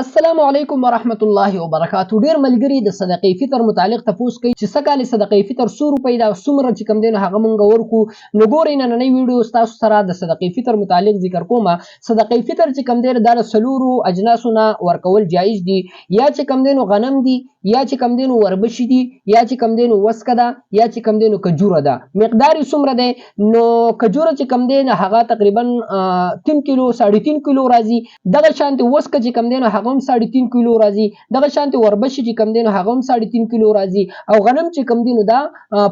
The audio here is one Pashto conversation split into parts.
السلام علیکم ورحمت الله وبرکاتہ. ډیر ملګری د صدقې فطر متعلق تاسو کوي چې څه کال صدقې فطر 100 روپۍ دا څومره چې کم دین هغه مونږ ورکو. نو ګورئ نننۍ ویډیو تاسو سره د صدقې فطر متعلق ذکر کوم. صدقې فطر چې کم دین د سلورو اجناسونه ورکول جایز دي، یا چې کم دین غنم دي، یا چې کم دین وربشي دي، یا چې کم دین وسکه ده، یا چې کم دین کجوره ده. مقدار څومره ده؟ نو کجوره چې کم دین هغه تقریبا 3 کیلو 3.5 کیلو راځي. دغه شانتي وسکه چې کم دین هغه هم 3.5 کیلو راځي. دغه شانتي وربشي چې کم دین هغه هم 3.5 کیلو راځي. او غنم چې کم دین دا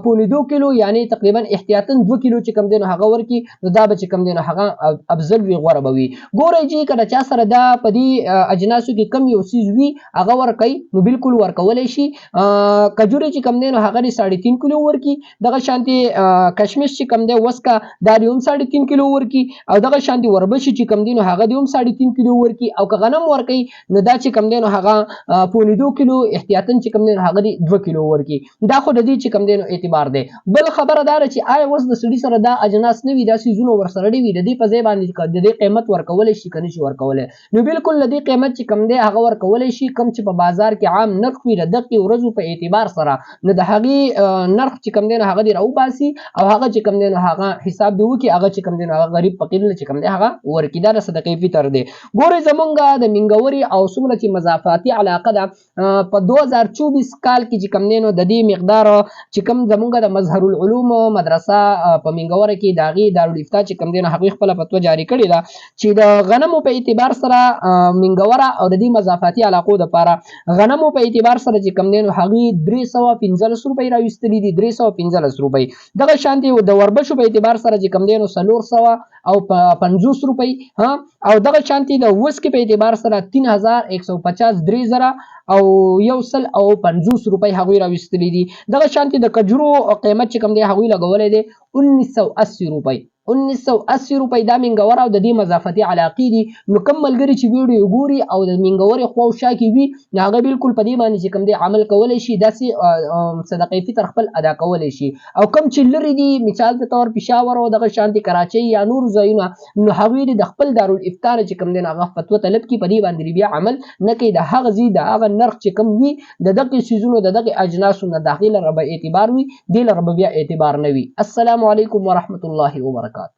2.5 کیلو یعنی تقریبا احتیاطاً 2 کیلو چې کم دین هغه ورکی. نو دا به چې کم دین هغه افضل وی غوړه بوي. ګورئ چې کله چا سره دا په دې اجناسو کې کم یو سیز وی هغه ورکي نو بالکل ورکولای شي. کجوري چې کم دین هغه 3.5 کیلو ورکی. دغه شانتي کشمش چې کم دی وسکه دا هم 3.5 کیلو ورکی. او دغه شانتي وربشي چې کم دین هغه هم 3.5 کیلو ورکی. او که غنم ورکی نو دا چې کم دین هغه 2.5 کیلو احتیاطاً چې کم دین هغه 2 کیلو ورکی. دا خو د دې چې کم دین اعتبار دی. بل خبره دا چې آیا وس د سړي سره دا اجناس نه وي، دا سيزونه ورسره دی د دې په ځای باندې د دې قیمت ورکول شي کني شي ورکول. نو بالکل د دې قیمت چې کم دی هغه ورکول شي کم چې په بازار کې عام نرخ وي د دقیق ورځو په اعتبار سره. نو د هغه نرخ چې کم دین هغه دی راو باسي او هغه چې کم دین هغه حساب دی وکي هغه چې کم دین هغه غریب فقیر چې کم دی هغه ورکی. دا صدقې فطر دی. ګورئ زمونږه د منګوري او څومره چې مضافاتي علاقه ده په 2024 کال کې چې کم دینو د دې مقدار چې کم زمونږه د مظهر العلوم مدرسه په منګوره کې داغي دارالافتا چې کم دینو هغه خپل فتوا جاری کړی ده چې د غنمو په اعتبار سره منګوره او د دې مضافاتي علاقو د لپاره غنمو په اعتبار سره چې کم دینو هغه 315 روپۍ راوستلې دي 315 روپۍ. دغه شانتي د وربشو په اعتبار سره چې کم دینو 400 او 50 روپۍ ها. او دغه شانتي د وسکي په اعتبار سره 3150 3000 او 150 روپۍ هغوی راوستلې دي. دغه شانتي د کجورو قیمت چې کم دی هغوی لګولې دي 1980 روپۍ. 1980 روپۍ دا منګور او د دې مضافاتي علاقې دي. نو کم ملګری چې ویډیو ګوري او د منګوري خو شا کې وي هغه بالکل په دې باندې چې کم دی عمل کولای شي داسې صدقې فطر خپل ادا کولای شي. او کم چې لري دي مثال په تور پېښور او دغه شانتي کراچۍ یا نور ځایونه نو هغوی د خپل دارالافتا چې کم دی هغه فتوا طلب کی په دې باندې بیا عمل نه کوي. د هغه زی د هغه نرخ چې کم وي د دغه سيزونو د دغه اجناسو نه داخله رب اعتبار وي دی لرب بیا اعتبار نه وي. السلام علیکم ورحمت الله وبرکاته.